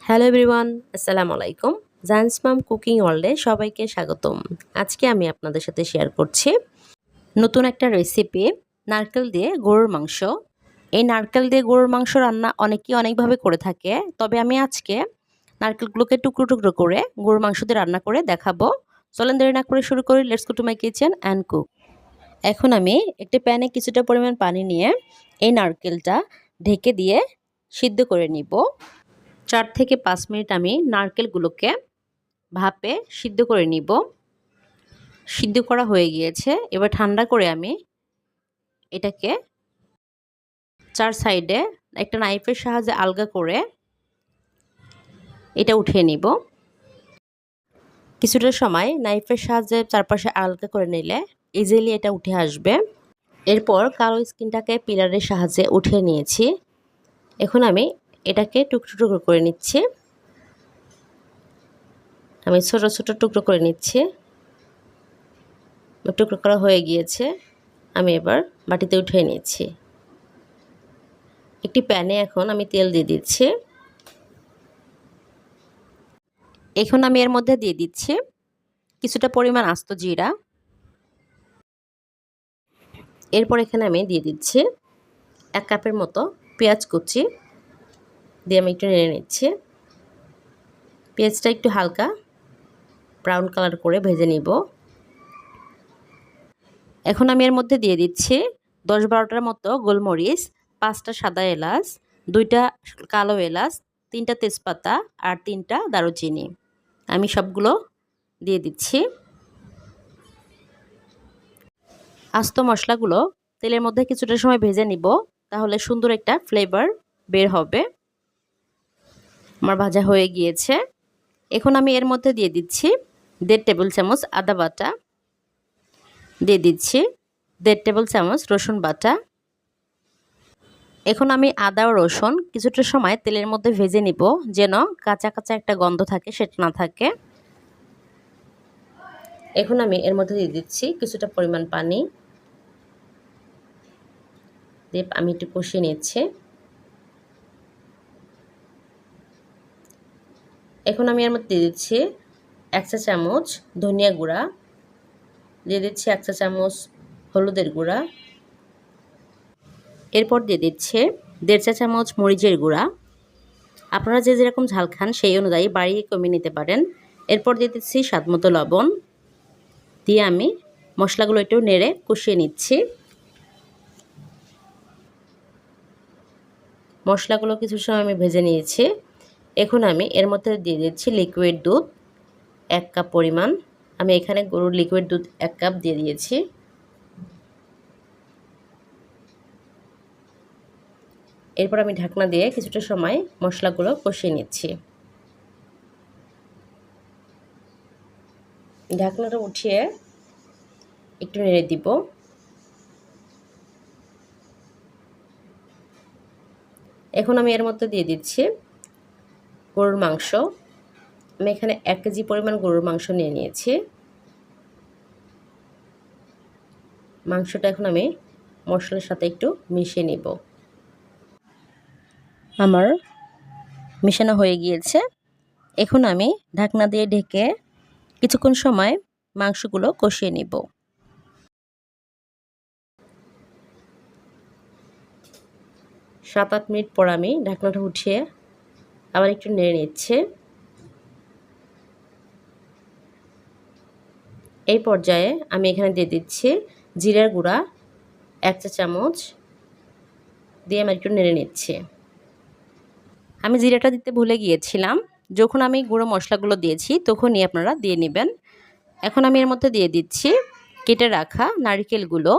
Hello everyone, আসসালামু আলাইকুম। Jahns মাম cooking ওয়ার্ল্ডে সবাইকে স্বাগতম। আজকে আমি আপনাদের সাথে শেয়ার করছি নতুন একটা রেসিপি, নারকেল দিয়ে গরুর মাংস। এই নারকেল দিয়ে গরুর মাংস রান্না অনেকেই অনেকভাবে করে থাকে, তবে আমি আজকে নারকেলগুলোকে টুকরো টুকরো করে গরুর মাংস দিয়ে রান্না করে দেখাবো। চলেন দেরি না করে শুরু করি। Let's go to my kitchen and cook. এখন আমি একটি প্যানে কিছুটা পরিমাণ পানি নিয়ে এই নারকেলটা ঢেকে দিয়ে সিদ্ধ করে নিব। 4 থেকে 5 মিনিট আমি নারকেলগুলোকে ভাপে সিদ্ধ করে নিব। সিদ্ধ করা হয়ে গিয়েছে। এবার ঠান্ডা করে আমি এটাকে 4 সাইডে একটা নাইফের সাহায্যে আলগা করে এটা উঠিয়ে নিব। কিছুটা সময় নাইফের সাহায্যে চারপাশে আলগা করে নিলে ইজিলি এটা উঠে আসবে। এরপর কালো স্কিনটাকে পিলারের সাহায্যে উঠিয়ে নিয়েছি। এখন আমি এটাকে টুকরো টুকরো করে নিচ্ছি। আমি ছোট ছোট টুকরো করে নিচ্ছি। টুকরো করা হয়ে গিয়েছে। আমি এবার বাটিতে উঠিয়ে নিচ্ছি। একটি প্যানে এখন আমি তেল দিয়ে দিচ্ছি। এখন আমি এর মধ্যে দিয়ে দিচ্ছি কিছুটা পরিমাণ আস্ত জিরা। এরপর এখানে আমি দিয়ে দিচ্ছি 1 কাপের মতো পেঁয়াজ কুচি দিয়ে আমি একটু নেড়ে নিচ্ছি। পেঁয়াজটা একটু হালকা ব্রাউন কালার করে ভেজে নিব। এখন আমি এর মধ্যে দিয়ে দিচ্ছি 10-12টার মতো গোলমরিচ, 5টা সাদা এলাচ, 2টা কালো এলাচ, 3টা তেজপাতা আর 3টা দারুচিনি। আমি সবগুলো দিয়ে দিচ্ছি। আস্ত মশলাগুলো তেলের মধ্যে কিছুটা সময় ভেজে নিব, তাহলে সুন্দর একটা ফ্লেভার বের হবে। আমার ভাজা হয়ে গিয়েছে। এখন আমি এর মধ্যে দিয়ে দিচ্ছি 1.5 টেবিল চামচ আদা বাটা, দিয়ে দিচ্ছি 1.5 টেবিল চামচ রসুন বাটা। এখন আমি আদা ও রসুন কিছুটা সময় তেলের মধ্যে ভেজে নিব, যেন কাঁচা কাঁচা একটা গন্ধ থাকে সেটা না থাকে। এখন আমি এর মধ্যে দিয়ে দিচ্ছি কিছুটা পরিমাণ পানি দিয়ে আমি একটু কষিয়ে নিচ্ছি। এখন আমি এর মধ্যে দিয়ে দিচ্ছি 1 চা চামচ ধনিয়া গুঁড়া, দিয়ে দিচ্ছি 1 চা চামচ হলুদের গুঁড়া, এরপর দিয়ে দিচ্ছে 1.5 চা চামচ মরিচের গুঁড়া। আপনারা যে যেরকম ঝাল খান সেই অনুযায়ী বাড়িয়ে কমিয়ে নিতে পারেন। এরপর দিয়ে দিচ্ছি স্বাদমতো লবণ, দিয়ে আমি মশলাগুলো একটু নেড়ে কষিয়ে নিচ্ছি। মশলাগুলো কিছু সময় আমি ভেজে নিয়েছি। এখন আমি এর মধ্যে দিয়ে দিচ্ছি লিকুইড দুধ 1 কাপ পরিমাণ। আমি এখানে গরুর লিকুইড দুধ 1 কাপ দিয়ে দিয়েছি। এরপর আমি ঢাকনা দিয়ে কিছুটা সময় মশলাগুলো কষিয়ে নিচ্ছি। ঢাকনাটা উঠিয়ে একটু নেড়ে দিব। এখন আমি এর মধ্যে দিয়ে দিচ্ছি গরুর মাংস। আমি এখানে 1 কেজি পরিমাণ গরুর মাংস নিয়ে নিয়েছি। মাংসটা এখন আমি মশলার সাথে একটু মিশিয়ে নিব। আমার মিশানো হয়ে গিয়েছে। এখন আমি ঢাকনা দিয়ে ঢেকে কিছুক্ষণ সময় মাংসগুলো কষিয়ে নিব। 7-8 মিনিট পর আমি ঢাকনাটা উঠিয়ে আবার একটু নেড়ে নিচ্ছি। এই পর্যায়ে আমি এখানে দিয়ে দিচ্ছি জিরার গুঁড়া 1 চা চামচ দিয়ে আমি একটু নেড়ে নিচ্ছি। আমি জিরাটা দিতে ভুলে গিয়েছিলাম, যখন আমি গুঁড়ো মশলাগুলো দিয়েছি তখনই আপনারা দিয়ে নেবেন। এখন আমি এর মধ্যে দিয়ে দিচ্ছি কেটে রাখা নারকেলগুলো।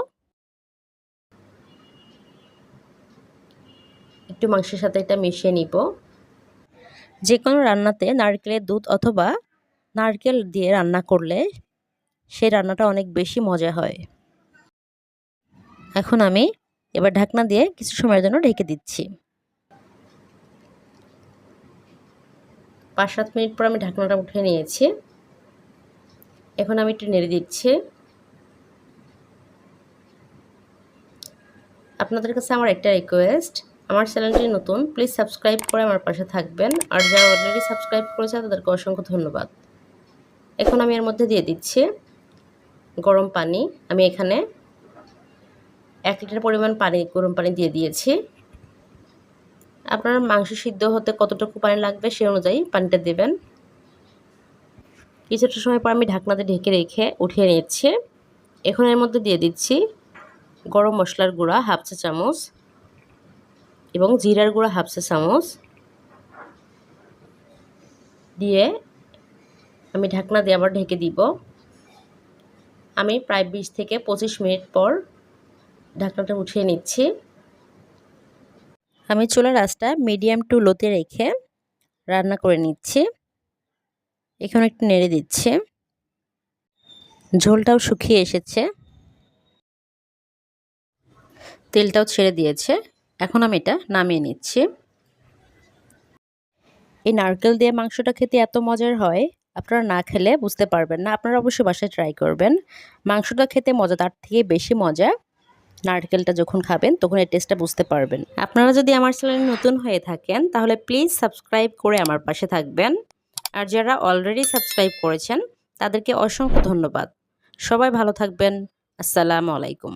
একটু মাংসের সাথে এটা মিশিয়ে নিব। যে কোনো রান্নাতে নারকেলের দুধ অথবা নারকেল দিয়ে রান্না করলে সেই রান্নাটা অনেক বেশি মজা হয়। এখন আমি এবার ঢাকনা দিয়ে কিছু সময়ের জন্য ঢেকে দিচ্ছি। 5-7 মিনিট পর আমি ঢাকনাটা উঠিয়ে নিয়েছি। এখন আমি একটু নেড়ে দিচ্ছি। আপনাদের কাছে আমার একটা রিকোয়েস্ট, আমার চ্যানেলটি নতুন, প্লিজ সাবস্ক্রাইব করে আমার পাশে থাকবেন। আর যারা অলরেডি সাবস্ক্রাইব করেছে তাদেরকে অসংখ্য ধন্যবাদ। এখন আমি এর মধ্যে দিয়ে দিচ্ছি গরম পানি। আমি এখানে 1 লিটার পরিমাণ গরম পানি দিয়ে দিয়েছি। আপনার মাংস সিদ্ধ হতে কতটুকু পানি লাগবে সেই অনুযায়ী পানিটা দেবেন। কিছুটা সময় পর আমি ঢাকনাতে ঢেকে রেখে উঠিয়ে নিচ্ছি। এখন এর মধ্যে দিয়ে দিচ্ছি গরম মশলার গুঁড়া 1/2 চা চামচ এবং জিরার গুঁড়া 1/2 চা চামচ দিয়ে আমি ঢাকনা দিয়ে আবার ঢেকে দিব। আমি প্রায় 20 থেকে 25 মিনিট পর ঢাকনাটা উঠিয়ে নিচ্ছি। আমি চুলার আঁচটা মিডিয়াম টু লোতে রেখে রান্না করে নিচ্ছি। এখন একটু নেড়ে দিচ্ছি। ঝোলটাও শুকিয়ে এসেছে, তেলটাও ছেড়ে দিয়েছে। এখন আমি এটা নামিয়ে নিচ্ছি। এই নারকেল দিয়ে মাংসটা খেতে এত মজার হয়, আপনারা না খেলে বুঝতে পারবেন না। আপনারা অবশ্যই বাসায় ট্রাই করবেন। মাংসটা খেতে মজা, তার থেকে বেশি মজা নারকেলটা যখন খাবেন তখন এই টেস্টটা বুঝতে পারবেন। আপনারা যদি আমার চ্যানেলে নতুন হয়ে থাকেন তাহলে প্লিজ সাবস্ক্রাইব করে আমার পাশে থাকবেন। আর যারা অলরেডি সাবস্ক্রাইব করেছেন তাদেরকে অসংখ্য ধন্যবাদ। সবাই ভালো থাকবেন। আসসালামু আলাইকুম।